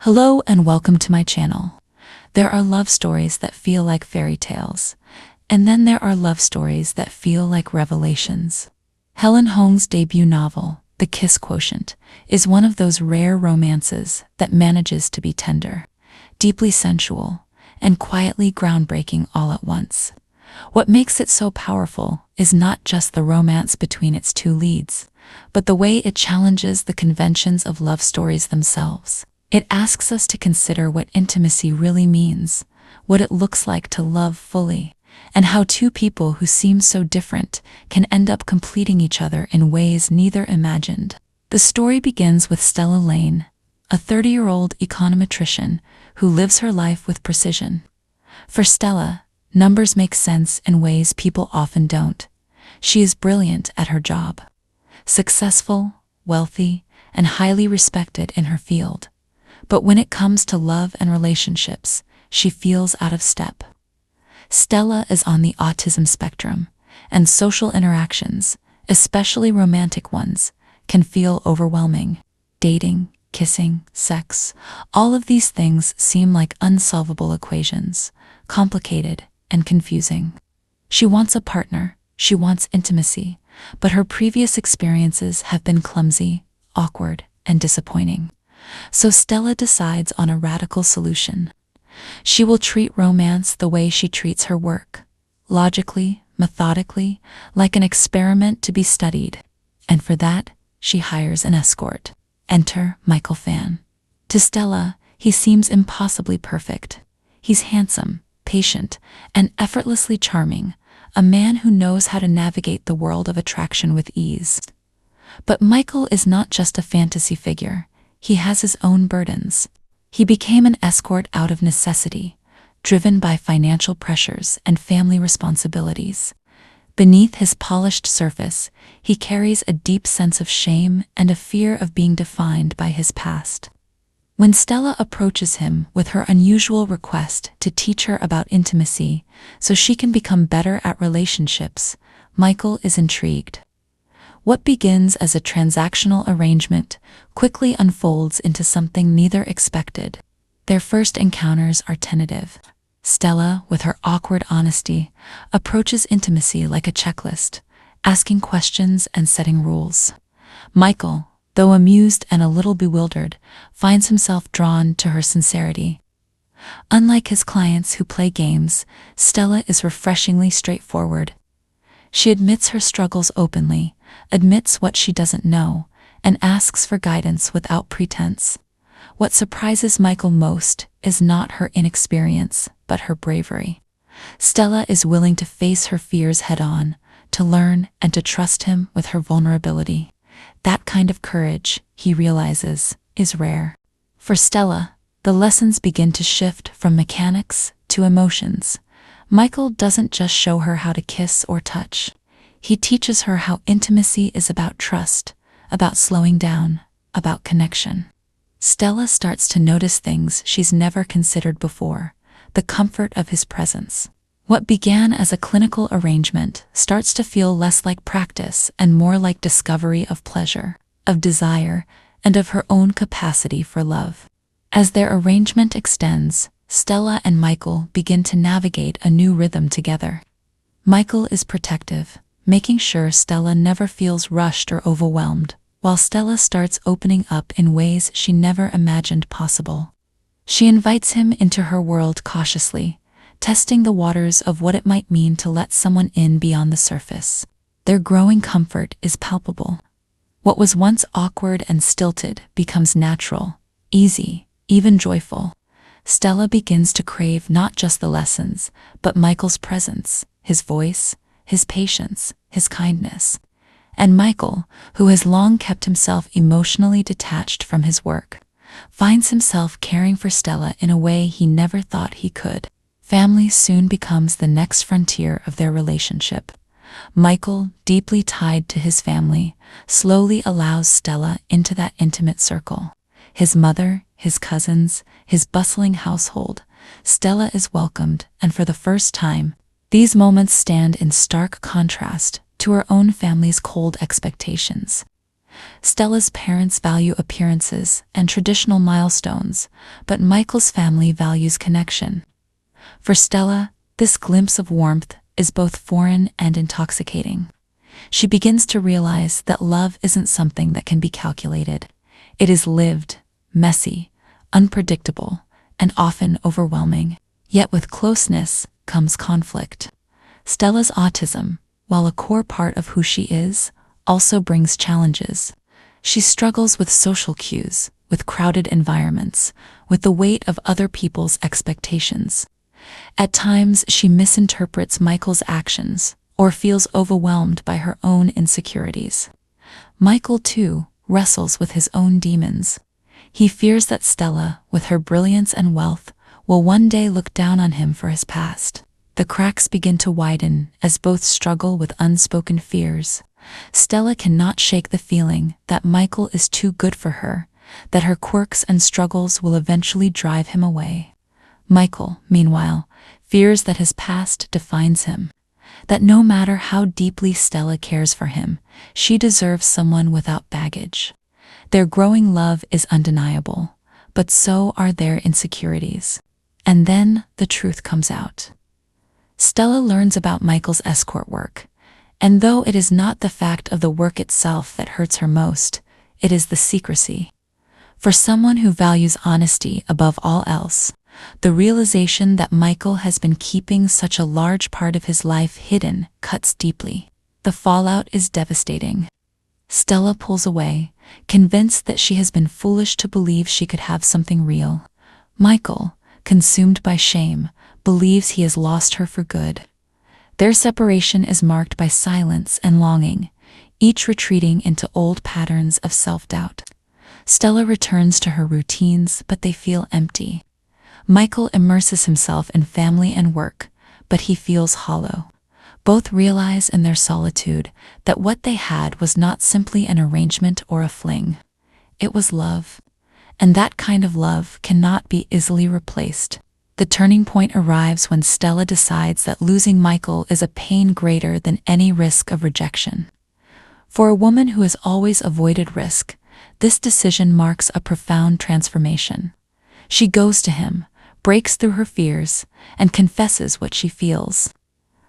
Hello and welcome to my channel. There are love stories that feel like fairy tales, and then there are love stories that feel like revelations. Helen Hoang's debut novel, The Kiss Quotient, is one of those rare romances that manages to be tender, deeply sensual, and quietly groundbreaking all at once. What makes it so powerful is not just the romance between its two leads, but the way it challenges the conventions of love stories themselves. It asks us to consider what intimacy really means, what it looks like to love fully, and how two people who seem so different can end up completing each other in ways neither imagined. The story begins with Stella Lane, a 30-year-old econometrician who lives her life with precision. For Stella, numbers make sense in ways people often don't. She is brilliant at her job, successful, wealthy, and highly respected in her field. But when it comes to love and relationships, she feels out of step. Stella is on the autism spectrum, and social interactions, especially romantic ones, can feel overwhelming. Dating, kissing, sex, all of these things seem like unsolvable equations, complicated and confusing. She wants a partner, she wants intimacy, but her previous experiences have been clumsy, awkward, and disappointing. So Stella decides on a radical solution. She will treat romance the way she treats her work, logically, methodically, like an experiment to be studied. And for that, she hires an escort. Enter Michael Fan. To Stella, he seems impossibly perfect. He's handsome, patient, and effortlessly charming, a man who knows how to navigate the world of attraction with ease. But Michael is not just a fantasy figure. He has his own burdens. He became an escort out of necessity, driven by financial pressures and family responsibilities. Beneath his polished surface, he carries a deep sense of shame and a fear of being defined by his past. When Stella approaches him with her unusual request to teach her about intimacy so she can become better at relationships, Michael is intrigued. What begins as a transactional arrangement quickly unfolds into something neither expected. Their first encounters are tentative. Stella, with her awkward honesty, approaches intimacy like a checklist, asking questions and setting rules. Michael, though amused and a little bewildered, finds himself drawn to her sincerity. Unlike his clients who play games, Stella is refreshingly straightforward. She admits her struggles openly, admits what she doesn't know, and asks for guidance without pretense. What surprises Michael most is not her inexperience, but her bravery. Stella is willing to face her fears head-on, to learn and to trust him with her vulnerability. That kind of courage, he realizes, is rare. For Stella, the lessons begin to shift from mechanics to emotions. Michael doesn't just show her how to kiss or touch. He teaches her how intimacy is about trust, about slowing down, about connection. Stella starts to notice things she's never considered before, the comfort of his presence. What began as a clinical arrangement starts to feel less like practice and more like discovery of pleasure, of desire, and of her own capacity for love. As their arrangement extends, Stella and Michael begin to navigate a new rhythm together. Michael is protective, making sure Stella never feels rushed or overwhelmed, while Stella starts opening up in ways she never imagined possible. She invites him into her world cautiously, testing the waters of what it might mean to let someone in beyond the surface. Their growing comfort is palpable. What was once awkward and stilted becomes natural, easy, even joyful. Stella begins to crave not just the lessons, but Michael's presence, his voice, his patience, his kindness. And Michael, who has long kept himself emotionally detached from his work, finds himself caring for Stella in a way he never thought he could. Family soon becomes the next frontier of their relationship. Michael, deeply tied to his family, slowly allows Stella into that intimate circle. His mother, his cousins, his bustling household. Stella is welcomed, and for the first time, these moments stand in stark contrast to her own family's cold expectations. Stella's parents value appearances and traditional milestones, but Michael's family values connection. For Stella, this glimpse of warmth is both foreign and intoxicating. She begins to realize that love isn't something that can be calculated. It is lived, messy, unpredictable, and often overwhelming. Yet with closeness comes conflict. Stella's autism, while a core part of who she is, also brings challenges. She struggles with social cues, with crowded environments, with the weight of other people's expectations. At times, she misinterprets Michael's actions or feels overwhelmed by her own insecurities. Michael, too, wrestles with his own demons. He fears that Stella, with her brilliance and wealth, will one day look down on him for his past. The cracks begin to widen as both struggle with unspoken fears. Stella cannot shake the feeling that Michael is too good for her, that her quirks and struggles will eventually drive him away. Michael, meanwhile, fears that his past defines him, that no matter how deeply Stella cares for him, she deserves someone without baggage. Their growing love is undeniable, but so are their insecurities. And then the truth comes out. Stella learns about Michael's escort work, and though it is not the fact of the work itself that hurts her most, it is the secrecy. For someone who values honesty above all else, the realization that Michael has been keeping such a large part of his life hidden cuts deeply. The fallout is devastating. Stella pulls away, convinced that she has been foolish to believe she could have something real. Michael, consumed by shame, believes he has lost her for good. Their separation is marked by silence and longing, each retreating into old patterns of self-doubt. Stella returns to her routines, but they feel empty. Michael immerses himself in family and work, but he feels hollow. Both realize in their solitude that what they had was not simply an arrangement or a fling. It was love. And that kind of love cannot be easily replaced. The turning point arrives when Stella decides that losing Michael is a pain greater than any risk of rejection. For a woman who has always avoided risk, this decision marks a profound transformation. She goes to him, breaks through her fears, and confesses what she feels.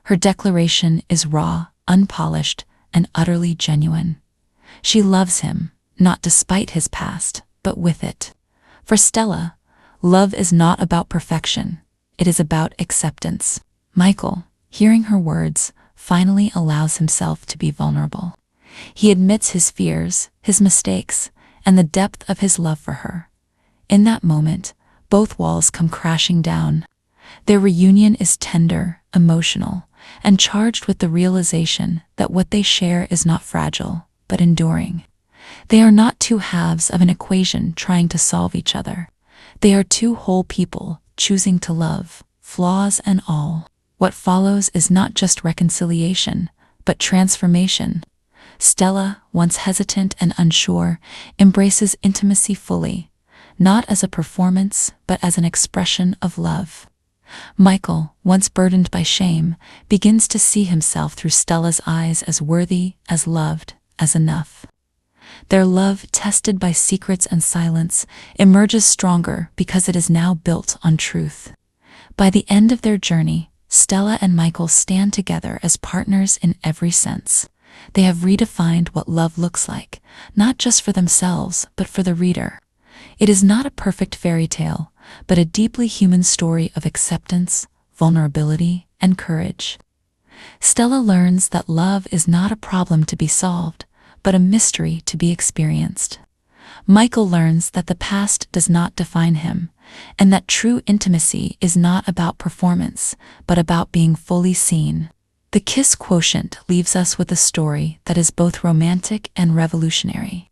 Her declaration is raw, unpolished, and utterly genuine. She loves him, not despite his past, but with it. For Stella, love is not about perfection. It is about acceptance. Michael, hearing her words, finally allows himself to be vulnerable. He admits his fears, his mistakes, and the depth of his love for her. In that moment, both walls come crashing down. Their reunion is tender, emotional, and charged with the realization that what they share is not fragile, but enduring. They are not two halves of an equation trying to solve each other. They are two whole people choosing to love, flaws and all. What follows is not just reconciliation, but transformation. Stella, once hesitant and unsure, embraces intimacy fully, not as a performance, but as an expression of love. Michael, once burdened by shame, begins to see himself through Stella's eyes as worthy, as loved, as enough. Their love, tested by secrets and silence, emerges stronger because it is now built on truth. By the end of their journey, Stella and Michael stand together as partners in every sense. They have redefined what love looks like, not just for themselves, but for the reader. It is not a perfect fairy tale, but a deeply human story of acceptance, vulnerability, and courage. Stella learns that love is not a problem to be solved, but a mystery to be experienced. Michael learns that the past does not define him, and that true intimacy is not about performance, but about being fully seen. The Kiss Quotient leaves us with a story that is both romantic and revolutionary.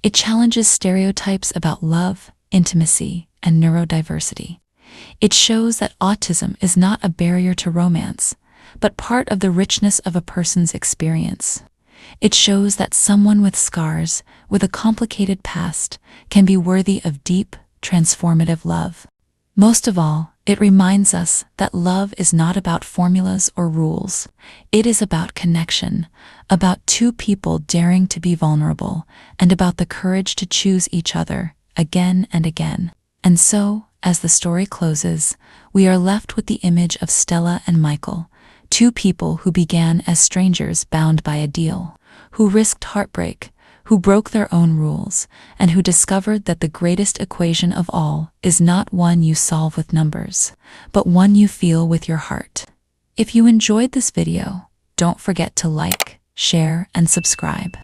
It challenges stereotypes about love, intimacy, and neurodiversity. It shows that autism is not a barrier to romance, but part of the richness of a person's experience. It shows that someone with scars, with a complicated past, can be worthy of deep, transformative love. Most of all, It reminds us that love is not about formulas or rules. It is about connection, about two people daring to be vulnerable, and about the courage to choose each other again and again. And so, as the story closes, we are left with the image of Stella and Michael, two people who began as strangers bound by a deal, who risked heartbreak, who broke their own rules, and who discovered that the greatest equation of all is not one you solve with numbers, but one you feel with your heart. If you enjoyed this video, don't forget to like, share, and subscribe.